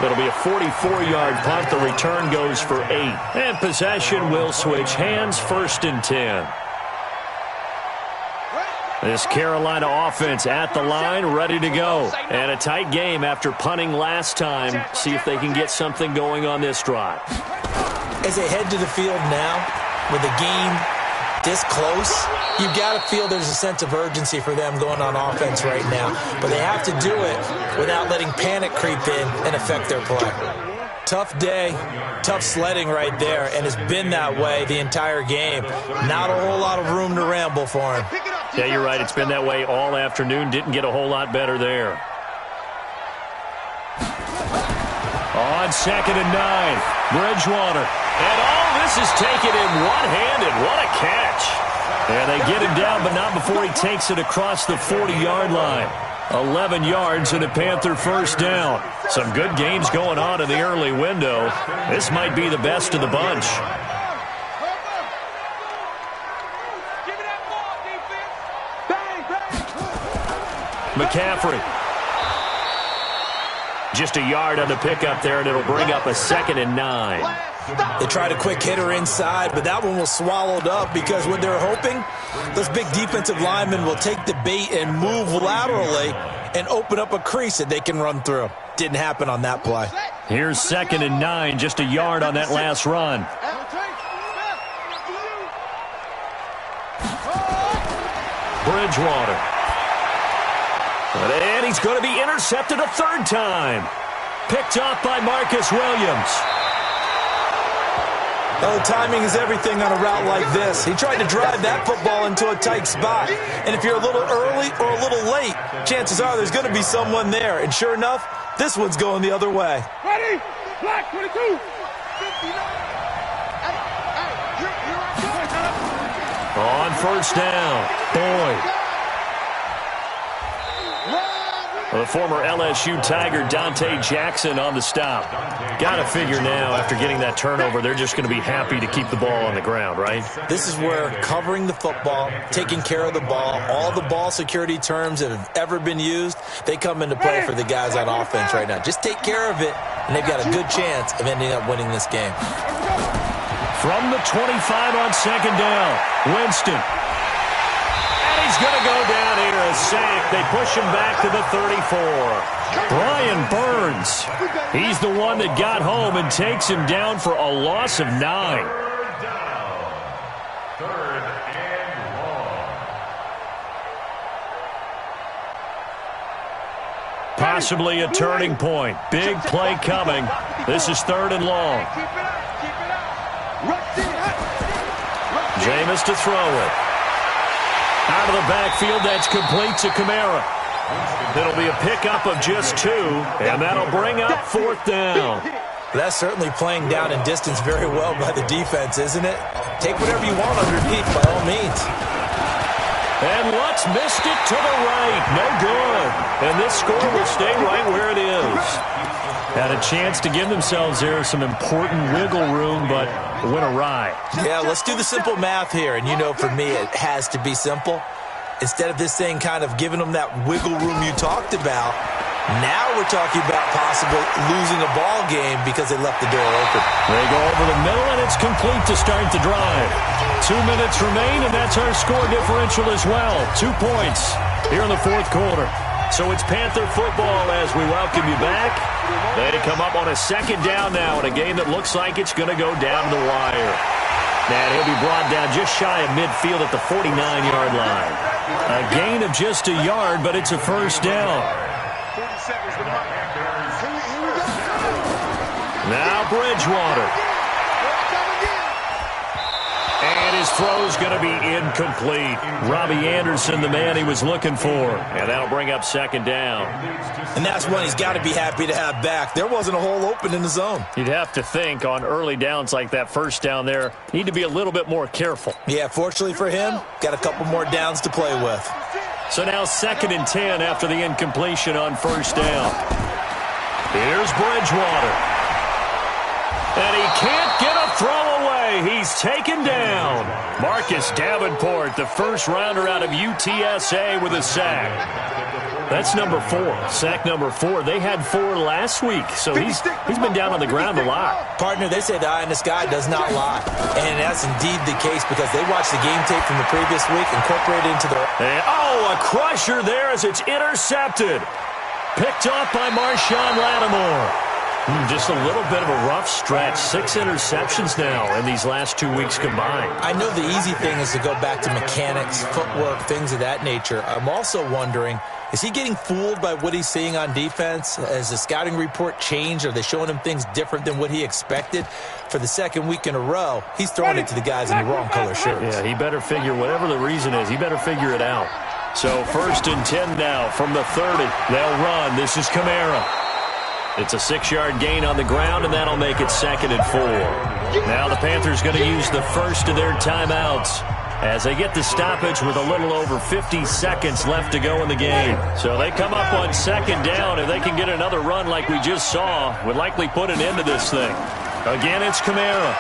It'll be a 44-yard punt. The return goes for 8. And possession will switch hands, 1st and 10. This Carolina offense at the line, ready to go. And a tight game after punting last time. See if they can get something going on this drive. As they head to the field now, with the game this close, you've got to feel there's a sense of urgency for them going on offense right now. But they have to do it without letting panic creep in and affect their play. Tough day, tough sledding right there, and it's been that way the entire game. Not a whole lot of room to ramble for him. Yeah, you're right. It's been that way all afternoon. Didn't get a whole lot better there. On 2nd and 9, Bridgewater. And all this is taken in one-handed. What a catch. And they get him down, but not before he takes it across the 40-yard line. 11 yards and a Panther first down. Some good games going on in the early window. This might be the best of the bunch. McCaffrey. Just a yard on the pickup there, and it'll bring up a 2nd and 9. They tried a quick hitter inside, but that one was swallowed up because what they're hoping, those big defensive linemen will take the bait and move laterally and open up a crease that they can run through. Didn't happen on that play. Here's 2nd and 9, just a yard on that last run. Bridgewater. And he's going to be intercepted a 3rd time. Picked off by Marcus Williams. Oh, timing is everything on a route like this. He tried to drive that football into a tight spot. And if you're a little early or a little late, chances are there's going to be someone there. And sure enough, this one's going the other way. Ready? Black 22. On 1st down, Boyd. The former LSU Tiger Dante Jackson on the stop. Got to figure now after getting that turnover, they're just going to be happy to keep the ball on the ground, right? This is where covering the football, taking care of the ball, all the ball security terms that have ever been used, they come into play for the guys on offense right now. Just take care of it, and they've got a good chance of ending up winning this game. From the 25 on second down, Winston. And he's going to go down here, a sack. They push him back to the 34. Brian Burns, he's the one that got home and takes him down for a loss of 9. Third and long. Possibly a turning point. Big play coming. This is 3rd and long. Jameis to throw it. Out of the backfield, that's complete to Kamara. It'll be a pickup of just 2, and that'll bring up 4th down. That's certainly playing down in distance very well by the defense, isn't it? Take whatever you want underneath, by all means. And Lutz missed it to the right. No good. And this score will stay right where it is. Had a chance to give themselves there some important wiggle room, but went awry. Yeah, let's do the simple math here. And you know, for me, it has to be simple. Instead of this thing kind of giving them that wiggle room you talked about, now we're talking about possibly losing a ball game because they left the door open. They go over the middle, and it's complete to start the drive. 2 minutes remain, and that's our score differential as well. 2 points here in the 4th quarter. So it's Panther football as we welcome you back. They come up on a second down now in a game that looks like it's going to go down the wire. And he'll be brought down just shy of midfield at the 49-yard line. A gain of just a yard, but it's a first down. Now Bridgewater. And his throw's going to be incomplete. Robbie Anderson, the man he was looking for. And that'll bring up second down. And that's one he's got to be happy to have back. There wasn't a hole open in the zone. You'd have to think on early downs like that first down there, need to be a little bit more careful. Yeah, fortunately for him, got a couple more downs to play with. So now 2nd and 10 after the incompletion on first down. Here's Bridgewater. And he can't get a throw away. He's taken down. Marcus Davenport, the first rounder out of UTSA with a sack. That's number 4. Sack number 4. They had 4 last week, so he's been down on the ground a lot. Partner, they say the eye in the sky does not lie. And that's indeed the case because they watched the game tape from the previous week, incorporated into their... And, a crusher there as it's intercepted. Picked off by Marshawn Lattimore. Just a little bit of a rough stretch. 6 interceptions now in these last 2 weeks combined. I know the easy thing is to go back to mechanics, footwork, things of that nature. I'm also wondering, is he getting fooled by what he's seeing on defense? Has the scouting report changed? Are they showing him things different than what he expected? For the 2nd week in a row, he's throwing it to the guys in the wrong color shirts. Yeah, he better figure, whatever the reason is, he better figure it out. So 1st and 10 now from the 30. They'll run. This is Kamara. It's a 6-yard gain on the ground, and that'll make it 2nd and 4. Now the Panthers going to use the first of their timeouts as they get the stoppage with a little over 50 seconds left to go in the game. So they come up on 2nd down. If they can get another run like we just saw, would likely put an end to this thing. Again, it's Kamara.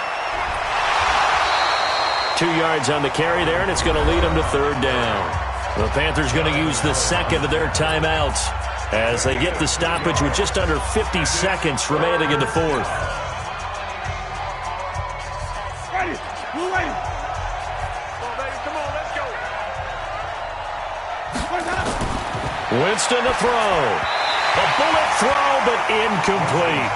2 yards on the carry there, and it's going to lead them to 3rd down. The Panthers going to use the 2nd of their timeouts as they get the stoppage with just under 50 seconds remaining in the 4th. Winston to throw. A bullet throw, but incomplete.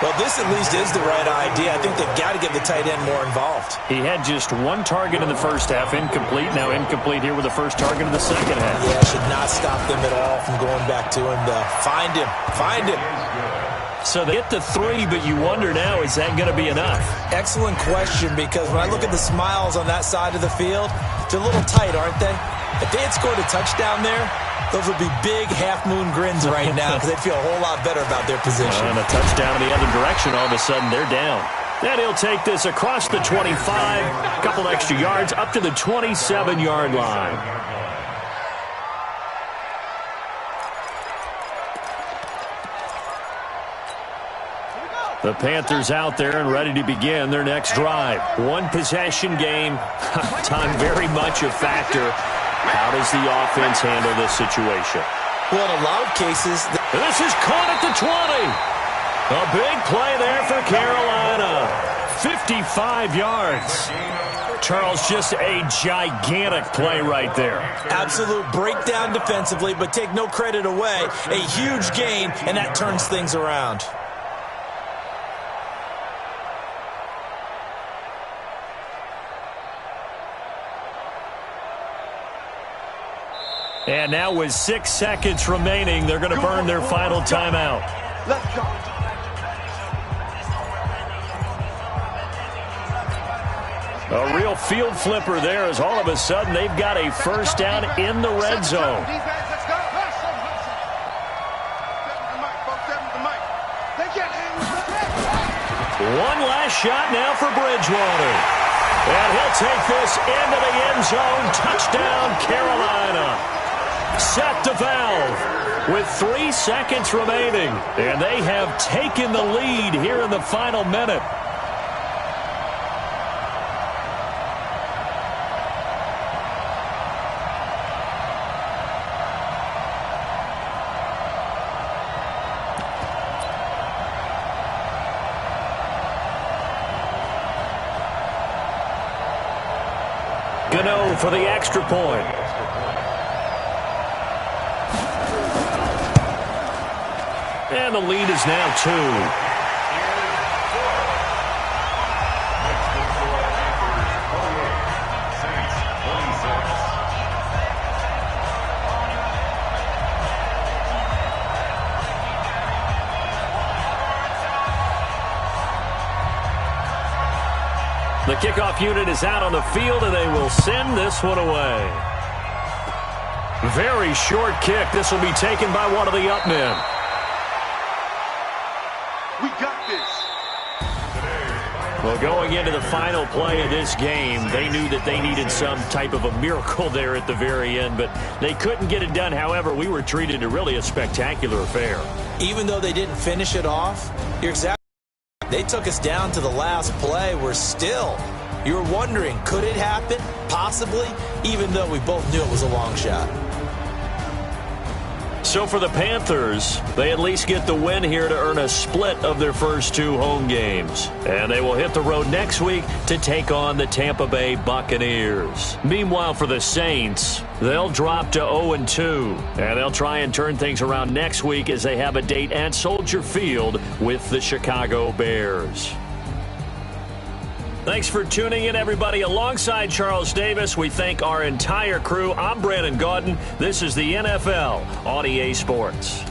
Well, this at least is the right idea. I think they've got to get the tight end more involved. He had just 1 target in the first half, incomplete. Now incomplete here with the first target in the second half. Yeah, should not stop them at all from going back to him to find him. Find him. So they get to 3, but you wonder now, is that going to be enough? Excellent question, because when I look at the smiles on that side of the field, they're a little tight, aren't they? If they had scored a touchdown there, those would be big half-moon grins right now because they'd feel a whole lot better about their position. And a touchdown in the other direction, all of a sudden they're down. And he'll take this across the 25, a couple extra yards, up to the 27-yard line. The Panthers out there and ready to begin their next drive. 1 possession game. Time very much a factor. How does the offense handle this situation? Well, in a lot of cases... This is caught at the 20. A big play there for Carolina. 55 yards. Charles, just a gigantic play right there. Absolute breakdown defensively, but take no credit away. A huge gain, and that turns things around. And now with 6 seconds remaining, they're going to burn their final timeout. Let's go. A real field flipper there as all of a sudden they've got a first down in the red zone. One last shot now for Bridgewater. And he'll take this into the end zone. Touchdown, Carolina. Set to valve with 3 seconds remaining. And they have taken the lead here in the final minute. Gano for the extra point. And the lead is now 2. The kickoff unit is out on the field, and they will send this one away. Very short kick. This will be taken by one of the up men. We got this. Well, going into the final play of this game, they knew that they needed some type of a miracle there at the very end, but they couldn't get it done. However, we were treated to really a spectacular affair. Even though they didn't finish it off, you're exactly. They took us down to the last play. We're still, you're wondering, could it happen? Possibly, even though we both knew it was a long shot. So for the Panthers, they at least get the win here to earn a split of their first 2 home games. And they will hit the road next week to take on the Tampa Bay Buccaneers. Meanwhile, for the Saints, they'll drop to 0-2. And they'll try and turn things around next week as they have a date at Soldier Field with the Chicago Bears. Thanks for tuning in, everybody. Alongside Charles Davis, we thank our entire crew. I'm Brandon Gaudin. This is the NFL on EA Sports.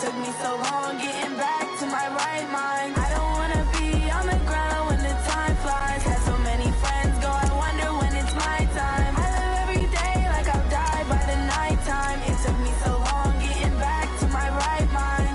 took me so long getting back to my right mind. I don't wanna be on the ground when the time flies. Had so many friends go, I wonder when it's my time. I live every day like I'll die by the nighttime. It took me so long getting back to my right mind.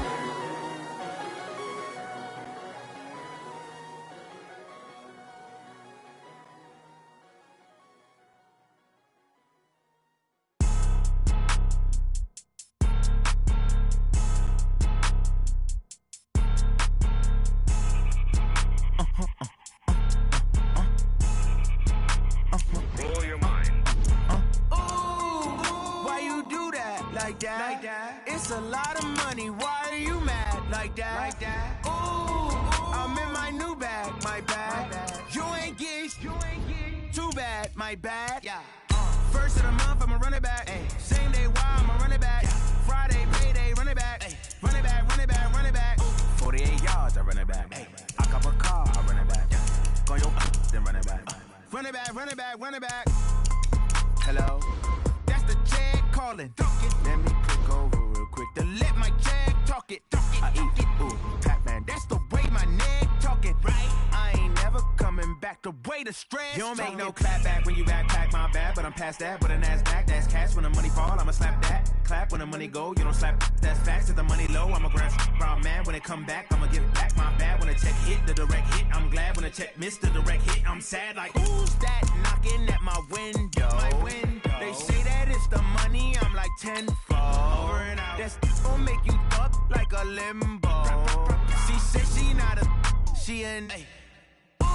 It's a lot of money, why are you mad like that? Ooh, I'm in my new bag, my bad. You ain't getting too bad, my bad. First of the month, I'ma run it back. Same day, why I'ma run it back. Friday, payday, run it back. Run it back, run it back, run it back. 48 yards, I run it back. I cop a car, I run it back. Go your then run it back. Run it back, run it back, run it back. Hello, that's the check calling. Let me click over real quick to let my check talk it. I eat it, ooh, Pac-Man, that's the way my neck talking. Right, I ain't never coming back the way the stress. You don't make no clap back when you backpack, my bad, but I'm past that. With a NASDAQ, that's cash. When the money fall, I'ma slap that. Clap when the money go, you don't slap. That's facts. If the money low, I'ma grab brown man. When it come back, I'ma give it back, my bad. When the check hit, the direct hit, I'm glad. When the check missed the direct hit, I'm sad. Like, who's that knocking at my window? They say that it's the money, I'm like tenfold. That's gon' make you up like a limbo. She said she not a, she an. Ooh,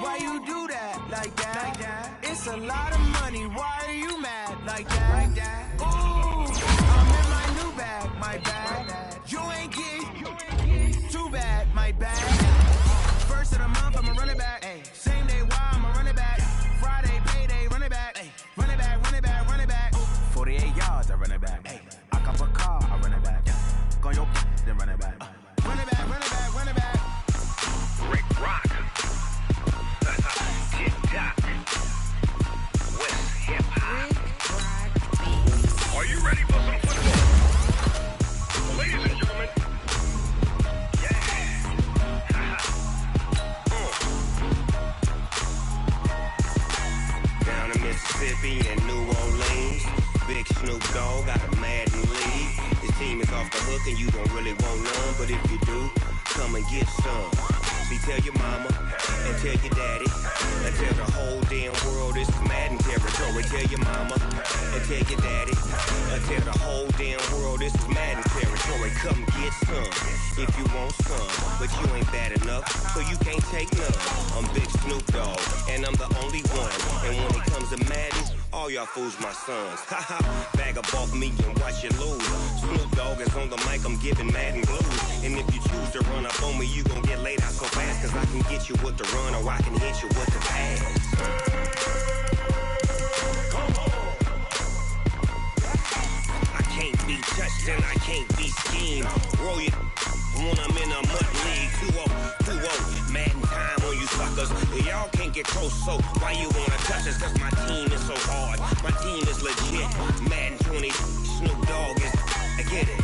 why you do that like that? It's a lot of money, why are you mad like that? Ooh, I'm in my new bag, my bad. You ain't getting too bad, my bad. First of the month, I'ma run it back. Same day, why I'ma run it back. Friday, payday, run it back. Run it back, run it back, run it back. 48 yards, I run it back. I cop a car, I run it back. Go your then run it back. Run it back, run it back, run it back. Rick Rock. Tick-tock. West hip-hop. Are you ready for some football? Ladies and gentlemen. Down in Mississippi and New Orleans, Big Snoop Dogg got a Madden lead. His team is off the hook and you don't really want none, but if you do, come and get some. See, tell your mama and tell your daddy and tell the whole damn world this is Madden territory. Tell your mama and tell your daddy and tell the whole damn world this is Madden territory. Come get some if you want some, but you ain't bad enough, so you can't take none. I'm Big Snoop Dogg and I'm the only one. And when it comes to Madden, all y'all fools my sons. Haha, bag up off me and watch you lose. Snoop Dogg is on the mic, I'm giving Madden blues. And if you choose to run up on me, you gon' get laid out so fast. Cause I can get you with the run or I can hit you with the pass. I can't be touched and I can't be schemed. Roll you when I'm in a mud league. 2-0, Madden time on you suckers. Y'all can't get close, so why you wanna touch us? Cause my team is so hard, my team is legit. Madden 20, Snoop Dogg is, I get it.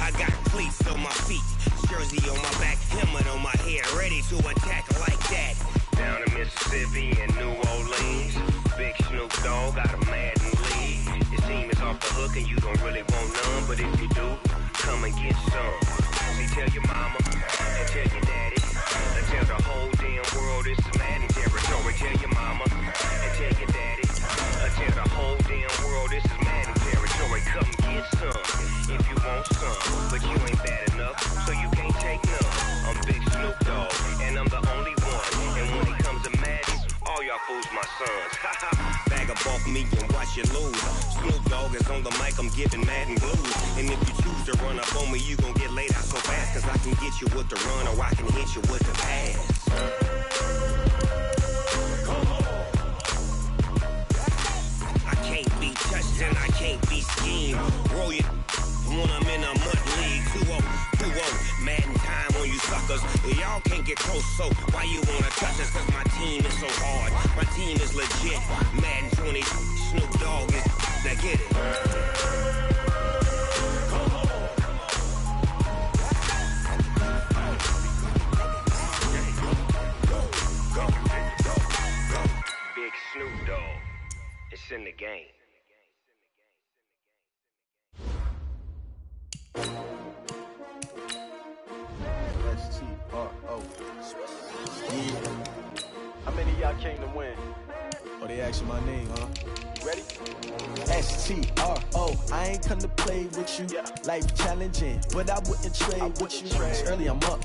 I got cleats on my feet, jersey on my back, helmet on my head, ready to attack like that. Down in Mississippi and New Orleans, Big Snoop Dogg got a Madden lead. His team is off the hook and you don't really want none, but if you do, come and get some. See, tell your mama and tell your daddy and tell the whole damn world this is Madden territory. Tell your mama and tell your daddy and tell the whole damn world this is Madden territory. Come get some if you want some, but you ain't bad enough, so you can't take none. I'm Big Snoop Dogg and I'm the only one. And when it comes to Madden, all y'all fools my sons. Bag up off me and watch you lose. Snoop Dogg is on the mic, I'm giving Madden blues. And if you choose to run up on me, you gon' get laid out so fast. Cause I can get you with the run or I can hit you with the pass. I can't be touched and I can't be schemed. Roll you when I'm in a mud league. 2-0, Madden time on you suckers. Y'all can't get close, so why you wanna touch us? Cause my team is so hard, my team is legit. Madden 20, Snoop Dogg it. Now get it. Big Snoop Dogg. It's in the game. S-T-R-O. Yeah. How many of y'all came to win? Oh, they asking my name, huh? You ready? S-T-R-O. I ain't come to play with you. Life challenging, but I wouldn't trade with you. It's early, I'm up.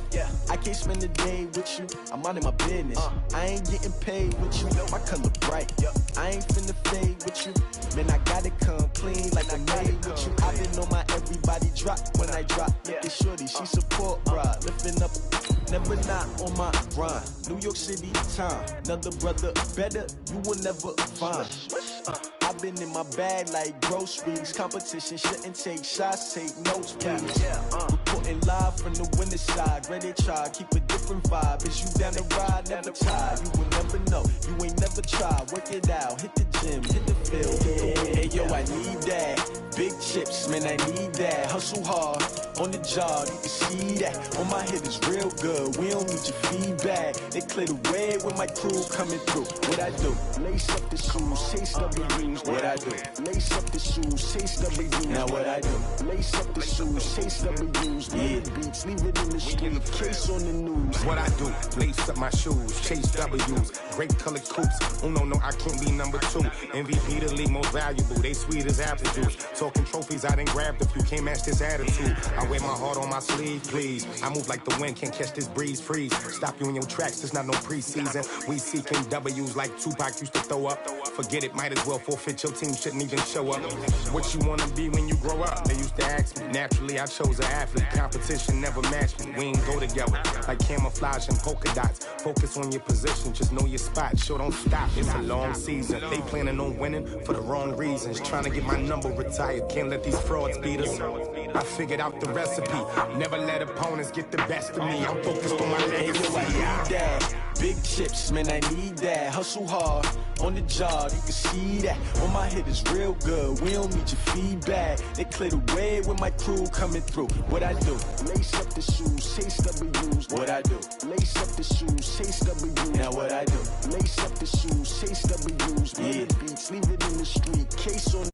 I can't spend the day with you. I'm out of my business. I ain't getting paid with you. My color bright. I ain't finna fade with you. Man, I gotta come clean like I made with you. I been on my everybody drop when I drop. Look at shorty, she support ride. Lifting up, never not on my grind. New York City time. Another brother better, you will never find. I've been in my bag like groceries. Competition shouldn't take shots, take notes, please. Reporting live from the winter side. Ready to try, keep a different vibe. Is you down the ride, never tired. You will never know, you ain't never tried. Work it out, hit the gym, hit the field, hit the wind. Hey yo, I need that. Big chips, man, I need that. Hustle hard, on the job, you can see that. On my hit is real good, we don't need your feedback. They clear the way with my crew coming through. What I do? Lace up the shoes, chase W's. What I do? Lace up the shoes, chase W's. Now what I do? Lace up the shoes, chase W's. Yeah, beats, leave it in the street, case on the news. What I do? Lace up my shoes, chase W's. Great colored coops. Oh no, I can't be number 2. MVP the league most valuable. They sweet as apple juice. Talking trophies, I done grabbed a few. Can't match this attitude. I wear my heart on my sleeve, please. I move like the wind, can't catch this breeze. Freeze. Stop you in your tracks. There's not no preseason. We seeking W's like Tupac used to throw up. Forget it, might as well forfeit. Your team shouldn't even show up. What you wanna be when you grow up? They used to ask me. Naturally, I chose an athlete. Competition never matched me. We ain't go together like camouflage and polka dots. Focus on your position, just know your spot. Sure, don't stop. It's a long season. They planning on winning for the wrong reasons. Trying to get my number retired. Can't let these frauds beat us. I figured out the recipe. Never let opponents get the best of me. I'm focused on my legacy. I need that. Big chips, man, I need that. Hustle hard, on the job, you can see that. On my hit is real good, we don't need your feedback. They clear the way with my crew coming through. What I do? Lace up the shoes, chase W's. What I do? Lace up the shoes, chase W's. Now what I do? Lace up the shoes, chase W's. Yeah, beats, leave it in the street, case on